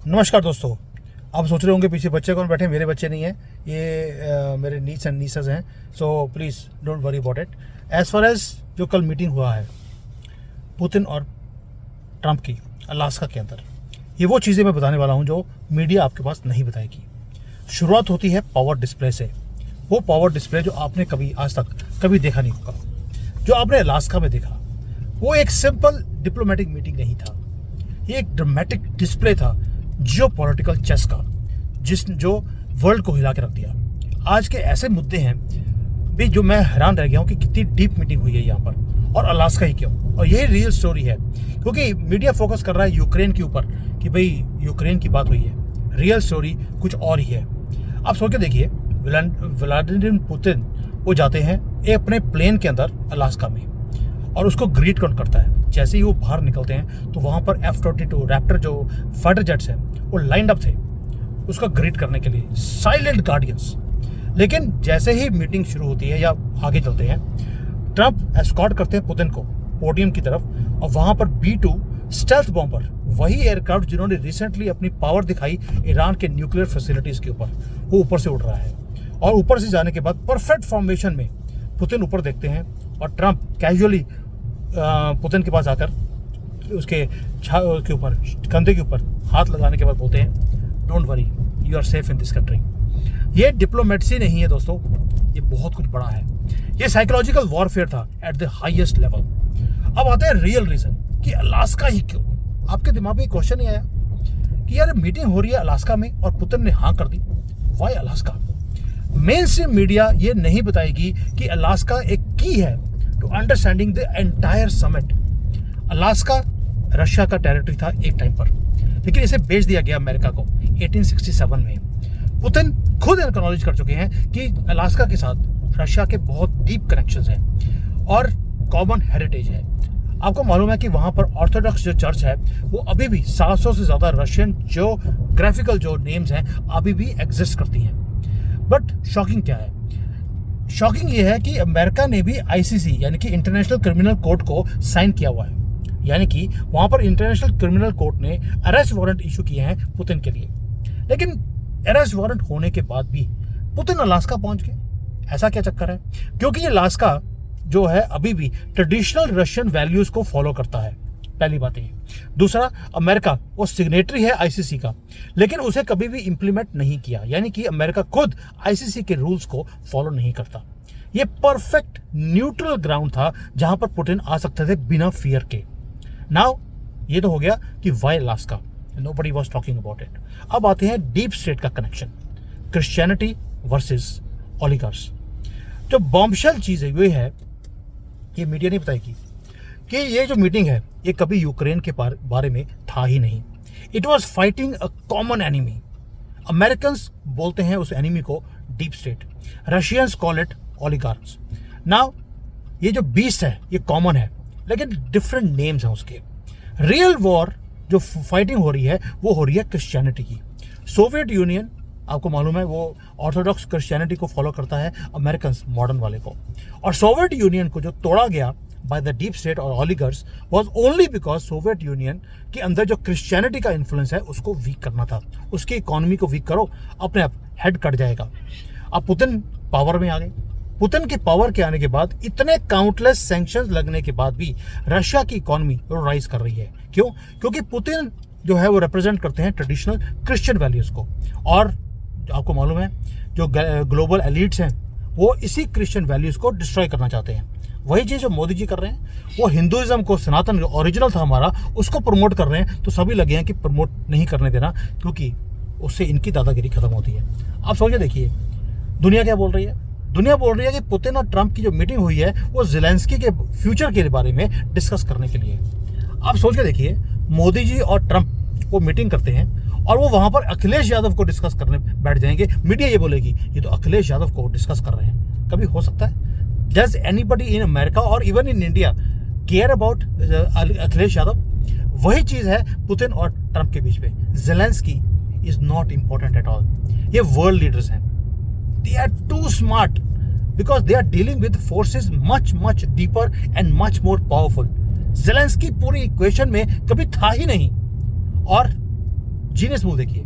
नमस्कार दोस्तों। आप सोच रहे होंगे पीछे बच्चे कौन बैठे हैं। मेरे बच्चे नहीं हैं, ये मेरे नीस एंड नीसेस हैं। So please don't worry about it. As far as जो कल मीटिंग हुआ है पुतिन और ट्रंप की अलास्का के अंदर, ये वो चीज़ें मैं बताने वाला हूँ जो मीडिया आपके पास नहीं बताएगी। शुरुआत होती है पावर डिस्प्ले से। वो पावर डिस्प्ले जो आपने कभी आज तक कभी देखा नहीं होगा, जो आपने अलास्का में देखा, वो एक सिंपल डिप्लोमेटिक मीटिंग नहीं था। ये एक ड्रामेटिक डिस्प्ले था जियोपॉलिटिकल चेस का, जो वर्ल्ड को हिला के रख दिया। आज के ऐसे मुद्दे हैं भी जो मैं हैरान रह गया हूँ कि कितनी डीप मीटिंग हुई है यहाँ पर, और अलास्का ही क्यों। और यही रियल स्टोरी है, क्योंकि मीडिया फोकस कर रहा है यूक्रेन के ऊपर कि भाई यूक्रेन की बात हुई है। रियल स्टोरी कुछ और ही है। आप सोच के देखिए, व्लादिमीर पुतिन वो जाते हैं अपने प्लेन के अंदर अलास्का में, और उसको ग्रीट कौन करता है। जैसे ही वो बाहर निकलते हैं तो वहाँ पर F-22 रैप्टर जो फाइटर जेट्स हैं वो लाइंड अप थे उसका ग्रीट करने के लिए, साइलेंट गार्डियंस। लेकिन जैसे ही मीटिंग शुरू होती है या आगे चलते हैं, ट्रंप एस्कॉर्ट करते हैं पुतिन को पोडियम की तरफ, और वहाँ पर B-2 स्टेल्थ बॉम्बर, वही एयरक्राफ्ट जिन्होंने रिसेंटली अपनी पावर दिखाई ईरान के न्यूक्लियर फैसिलिटीज़ के ऊपर, वो ऊपर से उड़ रहा है। और ऊपर से जाने के बाद परफेक्ट फॉर्मेशन में पुतिन ऊपर देखते हैं, और ट्रंप कैजुअली पुतिन के पास आकर उसके के ऊपर, कंधे के ऊपर हाथ लगाने के बाद बोलते हैं, don't worry, you are safe in this country. ये डिप्लोमेसी नहीं है दोस्तों, ये बहुत कुछ बड़ा है। ये साइकोलॉजिकल वॉरफेयर था एट द हाईएस्ट लेवल। अब आता है रियल रीजन कि अलास्का ही क्यों। आपके दिमाग में क्वेश्चन नहीं आया कि यार मीटिंग हो रही है अलास्का में और पुतिन ने हाँ कर दी, why Alaska? Main stream media ये नहीं बताएगी कि अलास्का एक की है to understanding the entire summit. Alaska Russia का टेरिटरी था एक टाइम पर, लेकिन इसे बेच दिया गया अमेरिका को 1867 में। पुतिन खुद एक्नॉलेज कर चुके हैं कि अलास्का के साथ रशिया के बहुत डीप कनेक्शंस हैं और कॉमन हेरिटेज है। आपको मालूम है कि वहाँ पर ऑर्थोडॉक्स जो चर्च है वो अभी भी 700 से ज़्यादा रशियन जियोग्राफिकल जो नेम्स हैं अभी भी एग्जिस्ट करती हैं। बट शॉकिंग क्या है? शॉकिंग ये है कि अमेरिका ने भी ICC यानी कि इंटरनेशनल क्रिमिनल कोर्ट को साइन किया हुआ है। यानी कि वहाँ पर इंटरनेशनल क्रिमिनल कोर्ट ने अरेस्ट वारंट इशू किए हैं पुतिन के लिए। लेकिन अरेस्ट वारंट होने के बाद भी पुतिन अलास्का पहुंच गए। ऐसा क्या चक्कर है? क्योंकि ये अलास्का जो है अभी भी ट्रेडिशनल रशियन वैल्यूज को फॉलो करता है, पहली बात ये। दूसरा, अमेरिका वो सिग्नेटरी है ICC का, लेकिन उसे कभी भी इंप्लीमेंट नहीं किया। यानी कि अमेरिका खुद ICC के रूल्स को फॉलो नहीं करता। ये परफेक्ट न्यूट्रल ग्राउंड था जहां पर पुतिन आ सकते थे बिना फियर के। नाउ ये तो हो गया कि why Alaska, nobody was talking about it. अब आते हैं डीप स्टेट का कनेक्शन, क्रिश्चियनिटी वर्सेस ओलिगार्स। जो बॉम्बशेल चीज है ये है, ये मीडिया नहीं बताएगी कि ये जो मीटिंग है ये कभी यूक्रेन के बारे में था ही नहीं। It was fighting a common enemy. Americans बोलते हैं उस एनिमी को deep state, Russians call it oligarchs. Now ये जो बीस्ट है ये कॉमन है, लेकिन डिफरेंट नेम्स हैं उसके। रियल वॉर जो फाइटिंग हो रही है वो हो रही है क्रिश्चियनिटी की। सोवियत यूनियन, आपको मालूम है, वो ऑर्थोडॉक्स क्रिश्चियनिटी को फॉलो करता है, अमेरिकन मॉडर्न वाले को। और सोवियत यूनियन को जो तोड़ा गया बाय द डीप स्टेट और oligarchs was only because Soviet Union के अंदर जो क्रिश्चियनिटी का इन्फ्लुएंस है उसको वीक करना था। उसकी इकोनॉमी को वीक करो, अपने आप हेड कट जाएगा। अब पुतिन पावर में आ गए। पुतिन के पावर के आने के बाद इतने काउंटलेस सैंक्शंस लगने के बाद भी रशिया की इकोनॉमी राइज कर रही है। क्यों? क्योंकि पुतिन जो है वो रिप्रेजेंट करते हैं ट्रेडिशनल क्रिश्चियन वैल्यूज को, और आपको मालूम है जो ग्लोबल एलिट्स हैं वो इसी क्रिश्चियन वैल्यूज को डिस्ट्रॉय करना चाहते हैं। वही चीज जो मोदी जी कर रहे हैं, वो हिंदुइज्म को, सनातन ओरिजिनल था हमारा, उसको प्रमोट कर रहे हैं। तो सभी लगे हैं कि प्रमोट नहीं करने देना, क्योंकि उससे इनकी दादागिरी खत्म होती है। आप सोचिए, देखिए दुनिया क्या बोल रही है। दुनिया बोल रही है कि पुतिन और ट्रंप की जो मीटिंग हुई है वो ज़ेलेंस्की के फ्यूचर के बारे में डिस्कस करने के लिए। आप सोच के देखिए, मोदी जी और ट्रंप वो मीटिंग करते हैं और वो वहां पर अखिलेश यादव को डिस्कस करने बैठ जाएंगे। मीडिया ये बोलेगी ये तो अखिलेश यादव को डिस्कस कर रहे हैं। कभी हो सकता है? डज एनीबडी इन अमेरिका और even in India care about Akhilesh Yadav? वही चीज है पुतिन और ट्रंप के बीच में। Zelensky is not important at all. ये वर्ल्ड लीडर्स हैं, they are too smart because they are dealing with forces much much deeper and much more powerful. Zelensky पूरी इक्वेशन में कभी था ही नहीं। और जीनियस मूव देखिए,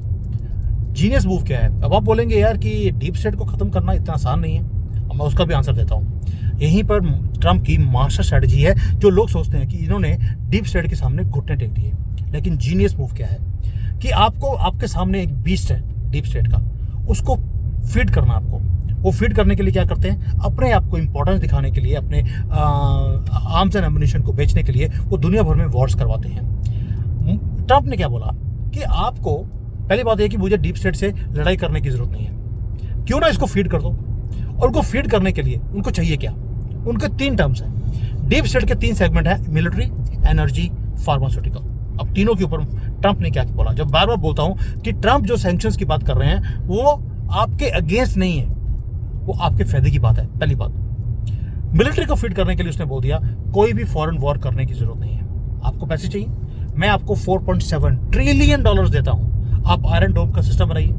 जीनियस मूव क्या है। अब आप बोलेंगे यार कि डीप स्टेट को खत्म करना इतना आसान नहीं है, अब मैं उसका भी आंसर देता हूँ। यहीं पर ट्रम्प की मास्टर स्ट्रेटजी है। जो लोग सोचते हैं कि इन्होंने डीप स्टेट के सामने घुटने टेक दिए, लेकिन जीनियस मूव क्या है कि आपको, आपके सामने एक बीस्ट है डीप स्टेट का, उसको फीड करना आपको। वो फीड करने के लिए क्या करते हैं, अपने आप को इंपॉर्टेंस दिखाने के लिए, अपने आर्म्स एंड एम्युनिशन को बेचने के लिए वो दुनिया भर में वॉर्स करवाते हैं। ट्रम्प ने क्या बोला कि आपको, पहली बात यह कि मुझे डीप स्टेट से लड़ाई करने की जरूरत नहीं है, क्यों ना इसको फीड कर दो। और उनको फीड करने के लिए उनको चाहिए क्या, उनके 3 टर्म्स हैं। डीप स्टेट के 3 सेगमेंट है, मिलिट्री, एनर्जी, फार्मास्यूटिकल। अब तीनों के ऊपर ट्रम्प ने क्या बोला। जब बार बार बोलता हूं कि ट्रम्प जो सैंक्शंस की बात कर रहे हैं वो आपके अगेंस्ट नहीं है, वो आपके फायदे की बात है। पहली बात, मिलिट्री को फीड करने के लिए उसने बोल दिया कोई भी फॉरेन वॉर करने की जरूरत नहीं है। आपको पैसे चाहिए, मैं आपको $4.7 ट्रिलियन देता हूं। आप आयरन डोम का सिस्टम बनाइए,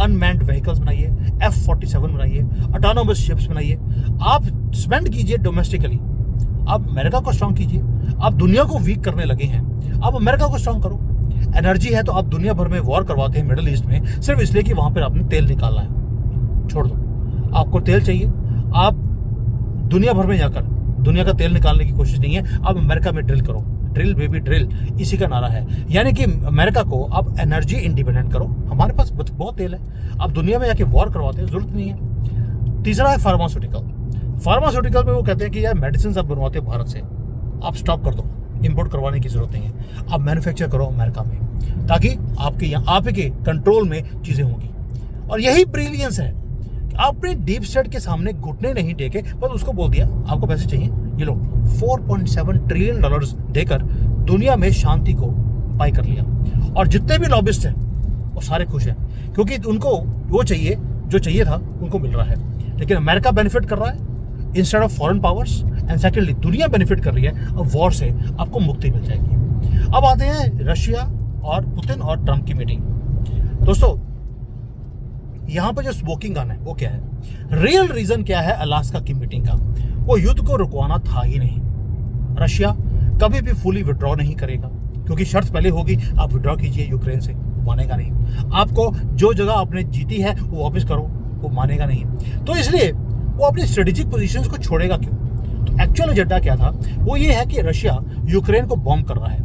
अनमैन्ड व्हीकल्स बनाइए, F-47 बनाइए, ऑटोनोमस शिप्स बनाइए, आप स्पेंड कीजिए डोमेस्टिकली, आप अमेरिका को स्ट्रांग कीजिए। आप दुनिया को वीक करने लगे हैं, आप अमेरिका को स्ट्रांग करो। एनर्जी है तो आप दुनिया भर में वॉर करवाते हैं मिडिल ईस्ट में, सिर्फ इसलिए कि वहां पर आपने तेल निकालना है। छोड़ दो, आपको तेल चाहिए, आप दुनिया भर में जाकर दुनिया का तेल निकालने की कोशिश नहीं है, आप अमेरिका में ड्रिल करो। ड्रिल बेबी ड्रिल, इसी का नारा है। यानी कि अमेरिका को आप एनर्जी इंडिपेंडेंट करो। हमारे पास बहुत तेल है, आप दुनिया में जाके वॉर करवाते हैं, जरूरत नहीं है। तीसरा है फार्मास्यूटिकल। फार्मास्यूटिकल में वो कहते हैं कि यार मेडिसिन आप बनवाते हैं भारत से, आप स्टॉप कर दो, इंपोर्ट करवाने की जरूरत नहीं है, आप मैन्युफैक्चर करो अमेरिका में, ताकि आपके यहाँ आप के कंट्रोल में चीजें होंगी। और यही ब्रिलियंस है, आपने डीप स्टेट के सामने घुटने नहीं टेके, बस उसको बोल दिया आपको पैसे चाहिए, ये लो, $4.7 ट्रिलियन देकर दुनिया में शांति को बाय कर लिया। और जितने भी लॉबिस्ट हैं वो सारे खुश हैं, क्योंकि उनको वो चाहिए जो चाहिए था उनको मिल रहा है। लेकिन अमेरिका बेनिफिट कर रहा है instead of foreign powers, and secondly दुनिया बेनिफिट कर रही है। अब वॉर से आपको मुक्ति मिल जाएगी। अब आते हैं रशिया और पुतिन और ट्रम्प की मीटिंग। दोस्तों, यहां पर जो स्मोकिंग गन है वो क्या है, रियल रीजन क्या है अलास्का की मीटिंग का, वो युद्ध को रुकवाना था ही नहीं। रशिया कभी भी फुली विड्रॉ नहीं करेगा, क्योंकि शर्त पहले होगी आप विड्रॉ कीजिए यूक्रेन से, वो मानेगा नहीं। आपको जो जगह आपने जीती है वो वापस करो, वो मानेगा नहीं। तो इसलिए वो अपनी स्ट्रेटेजिक पोजीशंस को छोड़ेगा क्यों। तो एक्चुअल एजेंडा क्या था, वो ये है कि रशिया यूक्रेन को बॉम्ब कर रहा है,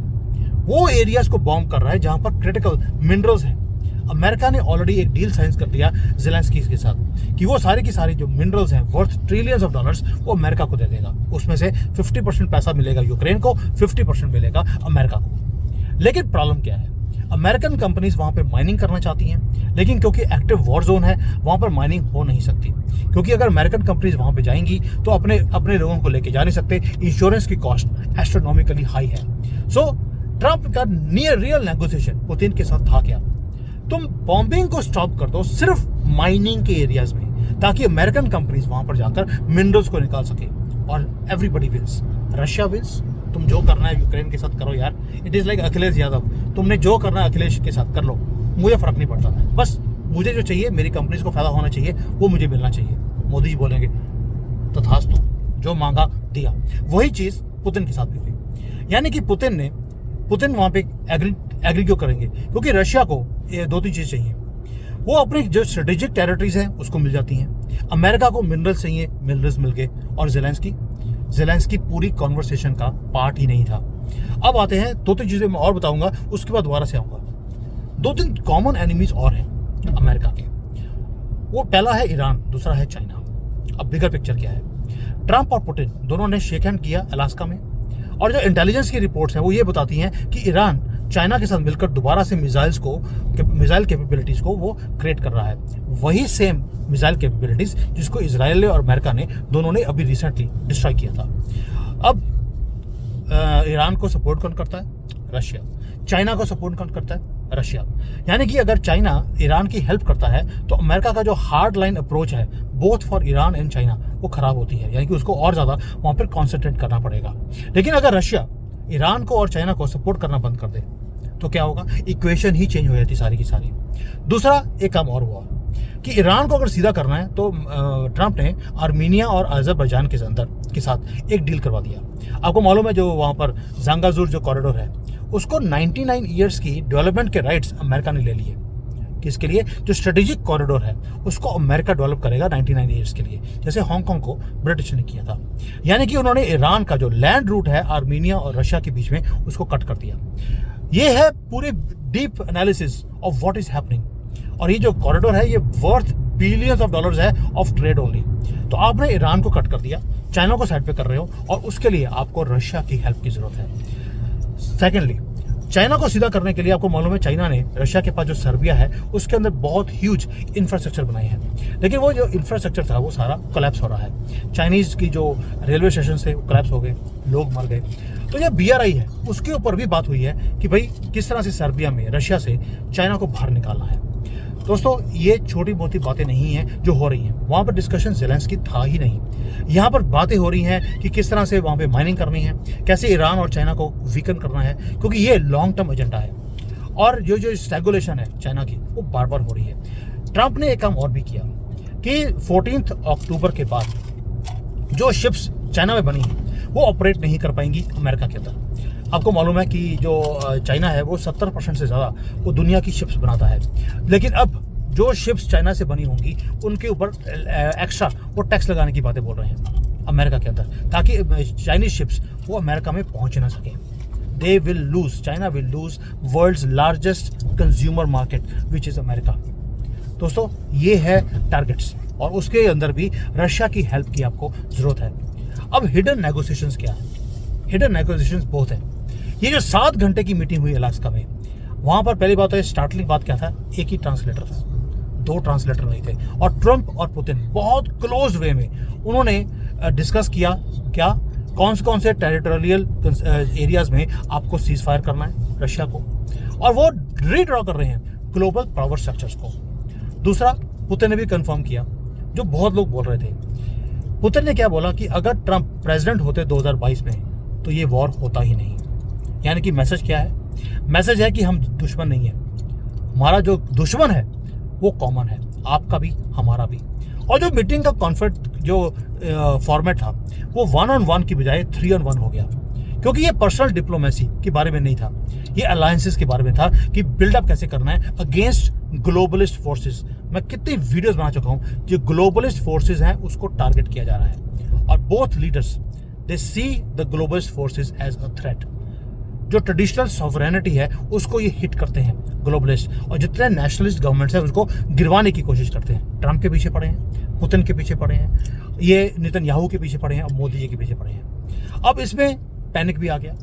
वो एरियाज को बॉम्ब कर रहा है जहां पर क्रिटिकल मिनरल्स हैं। अमेरिका ने ऑलरेडी एक डील साइन कर दिया ज़ेलेंस्की के साथ कि वो सारे की सारी जो मिनरल्स हैं वर्थ ट्रिलियंस ऑफ डॉलर्स वो अमेरिका को दे देगा। उसमें से 50% पैसा मिलेगा यूक्रेन को, 50% मिलेगा अमेरिका को। लेकिन प्रॉब्लम क्या है, अमेरिकन कंपनीज वहां पे माइनिंग करना चाहती हैं, लेकिन क्योंकि एक्टिव वॉर जोन है वहां पर माइनिंग हो नहीं सकती, क्योंकि अगर अमेरिकन कंपनीज वहां पे जाएंगी तो अपने लोगों को लेके जा नहीं सकते। इंश्योरेंस की कॉस्ट एस्ट्रोनॉमिकली हाई है। सो ट्रम्प का नियर रियल नेगोशिएशन पुतिन के साथ था क्या, तुम बॉम्बिंग को स्टॉप कर दो सिर्फ माइनिंग के एरियाज में, ताकि अमेरिकन कंपनीज वहां पर जाकर मिनरल्स को निकाल सके और एवरीबडी विंस। रशिया विंस, तुम जो करना है यूक्रेन के साथ करो यार। It is like Akhilesh Yadav, तुमने जो करना है अखिलेश के साथ कर लो, मुझे फर्क नहीं पड़ता, बस मुझे जो चाहिए, मेरी कंपनीज को फायदा होना चाहिए, वो मुझे मिलना चाहिए। मोदी जी बोलेंगे तथास्तु, जो मांगा दिया। वही चीज पुतिन के साथ भी हुई। यानी कि पुतिन वहां पे एग्री क्यों करेंगे, क्योंकि रशिया को ये 2-3 चीज चाहिए। वो अपने जो स्ट्रेटेजिक टेरिटरीज हैं उसको मिल जाती हैं, अमेरिका को मिनरल्स चाहिए, मिनरल्स मिल गए, और ज़ेलेंस्की पूरी कॉन्वर्सेशन का पार्ट ही नहीं था। अब आते हैं 2-3 चीजें मैं और बताऊंगा, उसके बाद दोबारा से आऊंगा। 2-3 कॉमन एनिमीज और हैं अमेरिका के, वो पहला है ईरान, दूसरा है चाइना। अब बिगर पिक्चर क्या है, ट्रम्प और पुतिन दोनों ने शेक हैंड किया अलास्का में, और जो इंटेलिजेंस की रिपोर्ट्स हैं वो ये बताती हैं कि ईरान चाइना के साथ मिलकर दोबारा से मिसाइल कैपेबिलिटीज को वो क्रिएट कर रहा है। वही सेम मिसाइल कैपेबिलिटीज जिसको इजराइल और अमेरिका ने दोनों ने अभी रिसेंटली डिस्ट्रॉय किया था। अब ईरान को सपोर्ट कौन करता है, रशिया। चाइना को सपोर्ट कौन करता है, रशिया। यानी कि अगर चाइना ईरान की हेल्प करता है तो अमेरिका का जो हार्ड लाइन अप्रोच है both for Iran and China वो खराब होती है, यानी कि उसको और ज्यादा वहां पर कॉन्सेंट्रेट करना पड़ेगा। लेकिन अगर रशिया ईरान को और चाइना को सपोर्ट करना बंद कर दे तो क्या होगा, इक्वेशन ही चेंज हो जाती सारी की सारी। दूसरा एक काम और हुआ कि ईरान को अगर सीधा करना है तो ट्रम्प ने आर्मीनिया और अजरबैजान के अंदर के साथ एक डील करवा दिया। आपको मालूम है जो वहाँ पर जांगाजूर जो कॉरिडोर है उसको 99 ईयर्स की डेवलपमेंट के राइट्स अमेरिका ने ले लिए। किसके लिए? जो स्ट्रेटेजिक कॉरिडोर है उसको अमेरिका डेवलप करेगा 99 ईयर्स के लिए, जैसे हांगकांग को ब्रिटिश ने किया था। यानी कि उन्होंने ईरान का जो लैंड रूट है आर्मीनिया और रशिया के बीच में उसको कट कर दिया। ये है पूरी deep analysis of what is happening. और ये जो कॉरिडोर है ये वर्थ बिलियंस ऑफ डॉलर्स है ऑफ ट्रेड ओनली। तो आपने ईरान को कट कर दिया, चाइना को साइड पे कर रहे हो और उसके लिए आपको रशिया की हेल्प की जरूरत है। सेकेंडली, चाइना को सीधा करने के लिए आपको मालूम है चाइना ने रशिया के पास जो सर्बिया है उसके अंदर बहुत ह्यूज इंफ्रास्ट्रक्चर बनाए हैं, लेकिन वो जो इंफ्रास्ट्रक्चर था वो सारा कोलैप्स हो रहा है। चाइनीज की जो रेलवे स्टेशन थे वो कोलैप्स हो गए, लोग मर गए। तो ये BRI है उसके ऊपर भी बात हुई है कि भाई किस तरह से सर्बिया में रशिया से चाइना को बाहर निकालना है। दोस्तों ये छोटी मोटी बातें नहीं हैं जो हो रही हैं, वहाँ पर डिस्कशन ज़ेलेंस्की था ही नहीं। यहाँ पर बातें हो रही हैं कि किस तरह से वहाँ पे माइनिंग करनी है, कैसे ईरान और चाइना को वीकन करना है, क्योंकि ये लॉन्ग टर्म एजेंडा है। और जो स्टैगुलेशन है चाइना की वो बार बार हो रही है। ट्रंप ने एक काम और भी किया कि 14 अक्टूबर के बाद जो शिप्स चाइना में बनी हैं वो ऑपरेट नहीं कर पाएंगी अमेरिका के अंदर। आपको मालूम है कि जो चाइना है वो 70% से ज़्यादा वो दुनिया की शिप्स बनाता है, लेकिन अब जो शिप्स चाइना से बनी होंगी उनके ऊपर एक्स्ट्रा वो टैक्स लगाने की बातें बोल रहे हैं अमेरिका के अंदर, ताकि चाइनीज शिप्स वो अमेरिका में पहुंच ना सकें। They will lose, China will lose world's largest consumer market which is America. दोस्तों ये है टारगेट्स और उसके अंदर भी रशिया की हेल्प की आपको ज़रूरत है। अब हिडन नेगोशिएशंस क्या है? हिडन नेगोशिएशंस बहुत है। ये जो 7 घंटे की मीटिंग हुई अलास्का में, वहाँ पर पहली बात तो स्टार्टलिंग बात क्या था, एक ही ट्रांसलेटर था, 2 ट्रांसलेटर नहीं थे। और ट्रंप और पुतिन बहुत क्लोज वे में उन्होंने डिस्कस किया क्या कौन से टेरिटोरियल एरियाज में आपको सीज फायर करना है रशिया को, और वो रीड्रॉ कर रहे हैं ग्लोबल पावर स्ट्रक्चर्स को। दूसरा, पुतिन ने भी कंफर्म किया जो बहुत लोग बोल रहे थे। पुतिन ने क्या बोला कि अगर ट्रंप प्रेसिडेंट होते 2022 में तो ये वॉर होता ही नहीं। यानी कि मैसेज क्या है? मैसेज है कि हम दुश्मन नहीं है, हमारा जो दुश्मन है वो कॉमन है, आपका भी हमारा भी। और जो मीटिंग का कॉन्फ्रेंस जो फॉर्मेट था वो 1-on-1 की बजाय 3-on-1 हो गया, क्योंकि ये पर्सनल डिप्लोमेसी के बारे में नहीं था, ये अलायंसेस के बारे में था कि बिल्डअप कैसे करना है अगेंस्ट ग्लोबलिस्ट फोर्सेस। मैं कितनी वीडियोस बना चुका हूँ, जो ग्लोबलिस्ट फोर्सेस हैं उसको टारगेट किया जा रहा है। और both leaders they see the globalist forces as a threat. जो ट्रेडिशनल सॉवरेनिटी है उसको ये हिट करते हैं ग्लोबलिस्ट, और जितने नेशनलिस्ट गवर्नमेंट्स हैं उसको गिरवाने की कोशिश करते हैं। ट्रंप के पीछे पड़े हैं, पुतिन के पीछे पड़े हैं, ये नेतन्याहू के पीछे पड़े हैं और मोदी जी के पीछे पड़े हैं। अब इसमें पैनिक भी आ गया।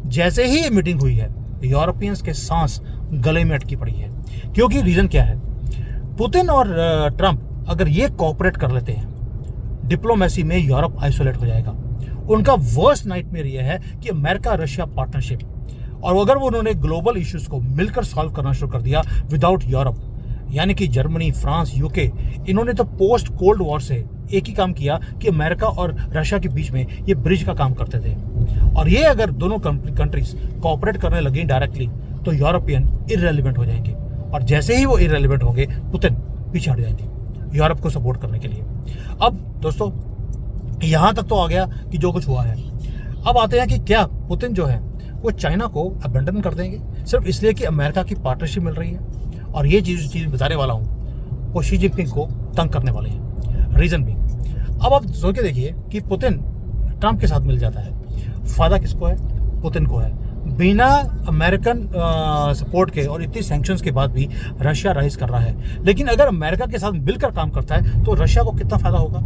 जैसे ही ये मीटिंग हुई है यूरोपियंस के सांस गले में अटकी पड़ी है, क्योंकि रीजन क्या है, पुतिन और ट्रंप अगर ये कोऑपरेट कर लेते हैं डिप्लोमेसी में यूरोप आइसोलेट हो जाएगा। उनका वर्स्ट नाइटमेयर ये है कि अमेरिका रशिया पार्टनरशिप, और अगर वो उन्होंने ग्लोबल इश्यूज को मिलकर सॉल्व करना शुरू कर दिया विदाउट यूरोप, यानी कि जर्मनी, फ्रांस, यूके, इन्होंने तो पोस्ट कोल्ड वॉर से एक ही काम किया कि अमेरिका और रशिया के बीच में ये ब्रिज का काम करते थे। और ये अगर दोनों कंट्रीज कोऑपरेट करने लगी डायरेक्टली तो यूरोपियन इररेलेवेंट हो जाएंगे, और जैसे ही वो इररेलेवेंट होंगे पुतिन पीछे हट जाएंगे यूरोप को सपोर्ट करने के लिए। अब दोस्तों यहाँ तक तो आ गया कि जो कुछ हुआ है। अब आते हैं कि क्या पुतिन जो है वो चाइना को अबेंडन कर देंगे सिर्फ इसलिए कि अमेरिका की पार्टनरशिप मिल रही है। और ये चीज़ बताने वाला हूँ वो शी जिनपिंग को तंग करने वाले हैं। रीज़न भी, अब आप सोच के देखिए कि पुतिन ट्रंप के साथ मिल जाता है, फ़ायदा किसको है? पुतिन को है। बिना अमेरिकन सपोर्ट के और इतनी सैंक्शंस के बाद भी रशिया राइज कर रहा है, लेकिन अगर अमेरिका के साथ मिलकर काम करता है तो रशिया को कितना फ़ायदा होगा?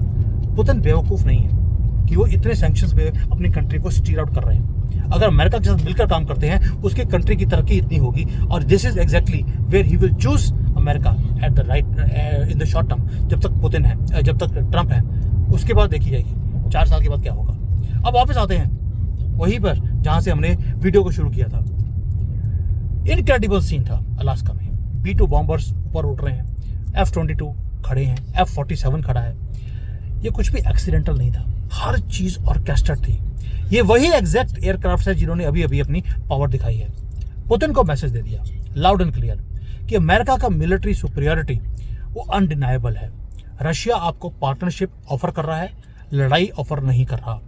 पुतिन बेवकूफ़ नहीं है कि वो इतने सैंक्शंस में अपनी कंट्री को स्टीर आउट कर रहे हैं। अगर अमेरिका के साथ मिलकर काम करते हैं उसकी कंट्री की तरक्की इतनी होगी, और this is exactly where he will choose America at the right in the short term. जब तक पुतिन है, जब तक ट्रंप है, उसके बाद देखी जाएगी 4 साल के बाद क्या होगा। अब वापस आते हैं वहीं पर जहां से हमने वीडियो को शुरू किया था। इनक्रेडिबल सीन था अलास्का में, B-2 बॉम्बर्स ऊपर उड़ रहे हैं, F-22 खड़े हैं, F-47 खड़ा है। ये कुछ भी एक्सीडेंटल नहीं था, हर चीज ऑर्केस्ट्रेट थी। ये वही एग्जैक्ट एयरक्राफ्ट है जिन्होंने अभी अभी अपनी पावर दिखाई है। पुतिन को मैसेज दे दिया लाउड एंड क्लियर कि अमेरिका का मिलिट्री सुपीरियरिटी वो अनडिनाएबल है। रशिया आपको पार्टनरशिप ऑफर कर रहा है, लड़ाई ऑफर नहीं कर रहा।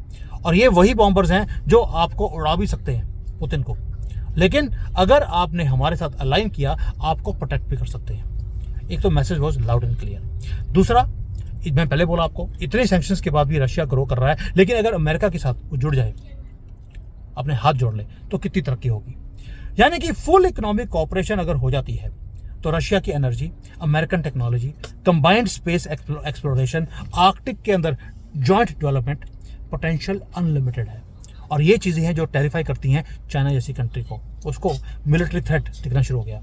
और ये वही बॉम्बर्स हैं जो आपको उड़ा भी सकते हैं, पुतिन को, लेकिन अगर आपने हमारे साथ अलाइन किया आपको प्रोटेक्ट भी कर सकते हैं। एक तो message was loud and clear. दूसरा, मैं पहले बोला आपको, इतने सैंक्शंस के बाद भी रशिया ग्रो कर रहा है, लेकिन अगर अमेरिका के साथ वो जुड़ जाए, अपने हाथ जोड़ ले, तो कितनी तरक्की होगी। यानी कि फुल इकोनॉमिक कोऑपरेशन अगर हो जाती है तो रशिया की energy, American technology, combined space exploration, Arctic के अंदर जॉइंट डेवलपमेंट पोटेंशियल अनलिमिटेड है। और ये चीज़ें हैं जो टेरिफाई करती हैं चाइना जैसी कंट्री को, उसको मिलिट्री थ्रेट दिखना शुरू हो गया।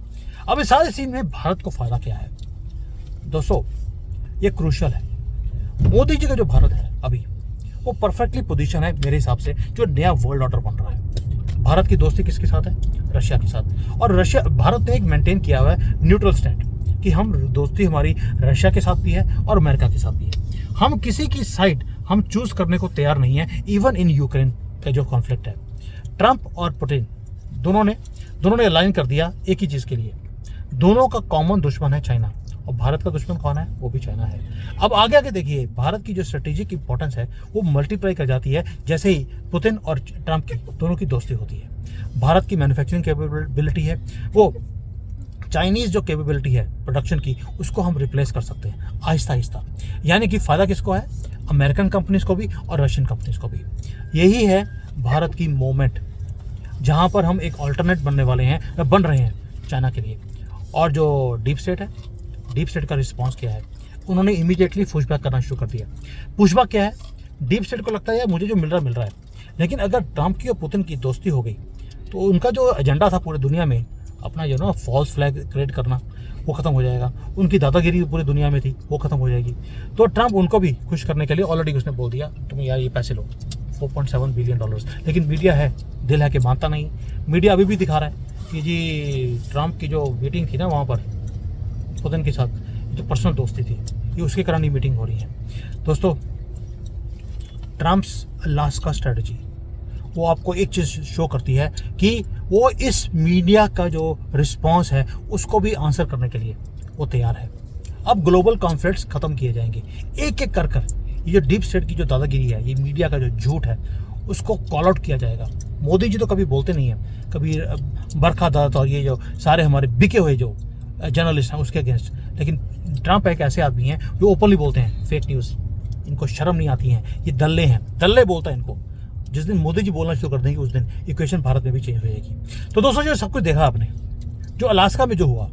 अब इस सारे सीन में भारत को फायदा क्या है दोस्तों, ये क्रूशियल है। मोदी जी का जो भारत है अभी, वो परफेक्टली पोजीशन है मेरे हिसाब से, जो नया वर्ल्ड ऑर्डर बन रहा है। भारत की दोस्ती किसके साथ है? रशिया के साथ। और रशिया, भारत ने एक मेंटेन किया हुआ है न्यूट्रल स्टैंड, कि हम दोस्ती हमारी रशिया के साथ भी है और अमेरिका के साथ भी है। हम किसी की साइड हम चूज करने को तैयार नहीं है, इवन इन यूक्रेन का जो कॉन्फ्लिक्ट है। ट्रंप और पुतिन दोनों ने अलाइन कर दिया एक ही चीज के लिए। दोनों का कॉमन दुश्मन है चाइना, और भारत का दुश्मन कौन है? वो भी चाइना है। अब आगे आगे देखिए, भारत की जो स्ट्रेटेजिक इंपॉर्टेंस है वो मल्टीप्लाई कर जाती है जैसे ही पुतिन और ट्रंप की दोनों की दोस्ती होती है। भारत की मैन्युफैक्चरिंग कैपेबिलिटी है, वो चाइनीज जो कैपेबिलिटी है प्रोडक्शन की, उसको हम रिप्लेस कर सकते हैं आहिस्ता आहिस्ता। यानी कि फायदा किसको है? अमेरिकन कंपनीज को भी और रशियन कंपनीज को भी। यही है भारत की मूवमेंट, जहां पर हम एक ऑल्टरनेट बनने वाले हैं, बन रहे हैं चाइना के लिए। और जो डीप स्टेट है, डीप स्टेट का रिस्पांस क्या है? उन्होंने इमीडिएटली पुशबैक करना शुरू कर दिया। पुशबैक क्या है? डीप स्टेट को लगता है यार मुझे जो मिल रहा है, लेकिन अगर ट्रंप की और पुतिन की दोस्ती हो गई तो उनका जो एजेंडा था पूरी दुनिया में अपना जो ना फॉल्स फ्लैग क्रिएट करना, वो खत्म हो जाएगा। उनकी दादागिरी पूरी दुनिया में थी, वो खत्म हो जाएगी। तो ट्रंप उनको भी खुश करने के लिए ऑलरेडी उसने बोल दिया तुम यार ये पैसे लो, $4.7 बिलियन। लेकिन मीडिया है, दिल है कि मानता नहीं। मीडिया अभी भी दिखा रहा है कि जी ट्रंप की जो मीटिंग थी ना वहाँ पर पुतिन के साथ, जो पर्सनल दोस्ती थी, ये उसके कारण ही मीटिंग हो रही है। दोस्तों, ट्रंप्स अलास्का स्ट्रेटजी वो आपको एक चीज़ शो करती है कि वो इस मीडिया का जो रिस्पांस है उसको भी आंसर करने के लिए वो तैयार है। अब ग्लोबल कॉन्फ्लिक्ट्स खत्म किए जाएंगे एक एक कर। ये जो डीप स्टेट की जो दादागिरी है, ये मीडिया का जो झूठ है, उसको कॉल आउट किया जाएगा। मोदी जी तो कभी बोलते नहीं है, कभी बरखा दत्त और ये जो सारे हमारे बिके हुए जो जर्नलिस्ट हैं उसके अगेंस्ट, लेकिन ट्रंप एक ऐसे आदमी हैं जो ओपनली बोलते हैं फेक न्यूज़। इनको शर्म नहीं आती है, ये दल्ले हैं, दल्ले बोलता है इनको। जिस दिन मोदी जी बोलना शुरू कर देंगे उस दिन इक्वेशन भारत में भी चेंज हो जाएगी। तो दोस्तों, जो सब कुछ देखा आपने, जो अलास्का में जो हुआ,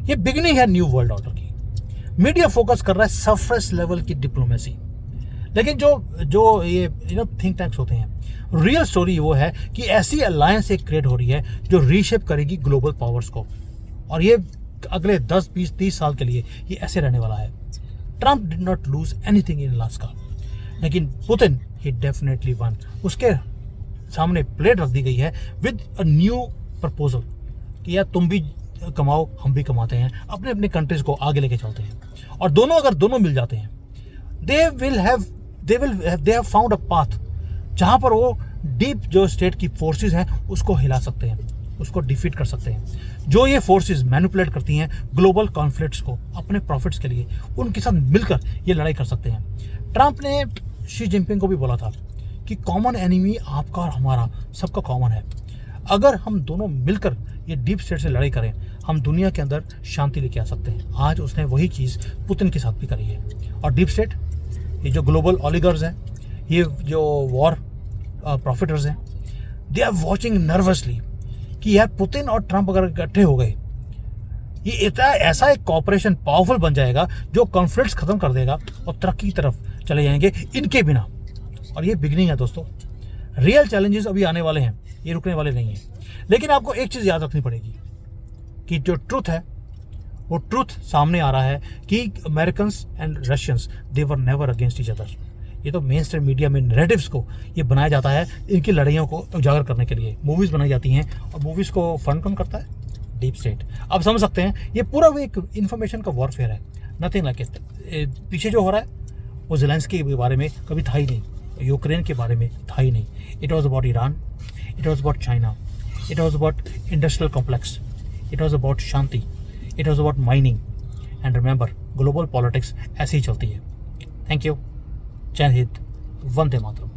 ये बिगिनिंग है न्यू वर्ल्ड ऑर्डर की। मीडिया फोकस कर रहा है सरफेस लेवल की डिप्लोमेसी, लेकिन जो ये थिंक टैंक्स होते हैं, रियल स्टोरी वो है कि ऐसी अलायंस एक क्रिएट हो रही है जो रीशेप करेगी ग्लोबल पावर्स को, और ये अगले 10, 20, 30 साल के लिए ये ऐसे रहने वाला है। Trump did not lose anything in Alaska, लेकिन पुतिन ही डेफिनेटली वन। उसके सामने प्लेट रख दी गई है विद अ न्यू प्रपोजल कि यार तुम भी कमाओ, हम भी कमाते हैं, अपने अपने कंट्रीज को आगे लेके चलते हैं। और अगर दोनों मिल जाते हैं, they have found a path जहां पर वो डीप जो स्टेट की फोर्सेस हैं उसको हिला सकते हैं, उसको डिफीट कर सकते हैं। जो ये फोर्सेस मैनिपुलेट करती हैं ग्लोबल कॉन्फ्लिक्ट्स को अपने प्रॉफिट्स के लिए, उनके साथ मिलकर ये लड़ाई कर सकते हैं। ट्रंप ने शी जिनपिंग को भी बोला था कि कॉमन एनिमी आपका और हमारा सबका कॉमन है। अगर हम दोनों मिलकर ये डीप स्टेट से लड़ाई करें, हम दुनिया के अंदर शांति लेके आ सकते हैं। आज उसने वही चीज़ पुतिन के साथ भी करी है। और डीप स्टेट, ये जो ग्लोबल ऑलिगर्स हैं, ये जो वॉर प्रॉफिटर्स हैं, दे आर वॉचिंग नर्वसली कि यार पुतिन और ट्रंप अगर इकट्ठे हो गए, ये इतना ऐसा एक कॉपरेशन पावरफुल बन जाएगा जो कॉन्फ्लिक्ट्स खत्म कर देगा और तरक्की की तरफ चले जाएंगे इनके बिना। और ये बिगनिंग है दोस्तों, रियल चैलेंजेस अभी आने वाले हैं, ये रुकने वाले नहीं हैं। लेकिन आपको एक चीज़ याद रखनी पड़ेगी कि जो ट्रुथ है वो ट्रुथ सामने आ रहा है कि Americans and Russians they were never against each other. ये तो मेन स्ट्रीम मीडिया में नैरेटिव्स को ये बनाया जाता है इनकी लड़ाइयों को उजागर करने के लिए। मूवीज़ बनाई जाती हैं और मूवीज़ को फंड कौन करता है? Deep state. अब समझ सकते हैं ये पूरा वो एक इन्फॉर्मेशन का वॉरफेयर है, नथिंग लाइक इट। पीछे जो हो रहा है वो ज़ेलेंस्की के बारे में कभी था ही नहीं, यूक्रेन के बारे में था ही नहीं। It was about Iran, it was about China, it was about industrial complex, it was about Shanti, it was about mining. And remember, global politics ऐसे ही चलती है। Thank you. जय हिंद, वंदे मातरम।